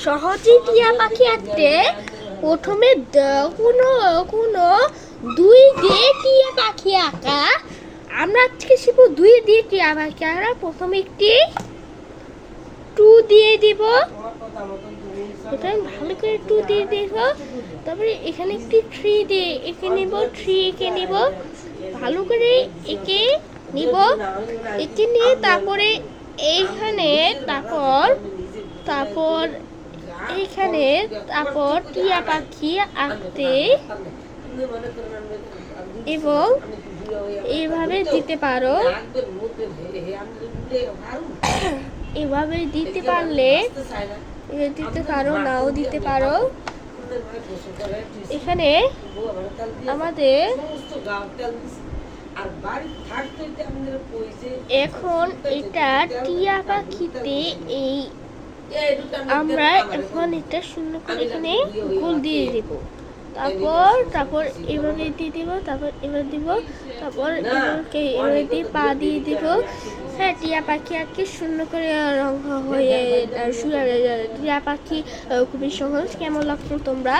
সহজেই টিয়া পাখি আঁকতে প্রথমে কোনো কোনো দুই দিয়ে টিয়া পাখি আঁকা। আমরা আজকে শিখবো দুই দিয়ে টিয়া পাখি আঁকা। প্রথমে একটি টু দিয়ে দিব, ভালো করে টু দিয়ে দিব। তারপরে এখানে একটি থ্রি দিয়ে এঁকে নিব, থ্রি এঁকে নিব, ভালো করে এঁকে নিব। এঁকে নিয়ে তারপরে এইখানে তারপর এইখানে তারপর টিয়া পাখি আঁকতে এবং এইভাবে দিতে পারো। এভাবে দিতে পারলে দিতে পারো, নাও দিতে পারো। এখানে আমাদের এখন এটা টিয়া পাখিতে এই আমরা এখন এটা শূন্য করে এখানে গোল দিয়ে দিব। তারপর এভাবে দিয়ে দিব, তারপর এবার দিব, তারপর এভাবে দিয়ে পা দিয়ে দিব। হ্যাঁ, টিয়া পাখি আর কি শূন্য করে রং হয়ে টিয়া পাখি খুবই সহজ। কেমন লাগলো তোমরা?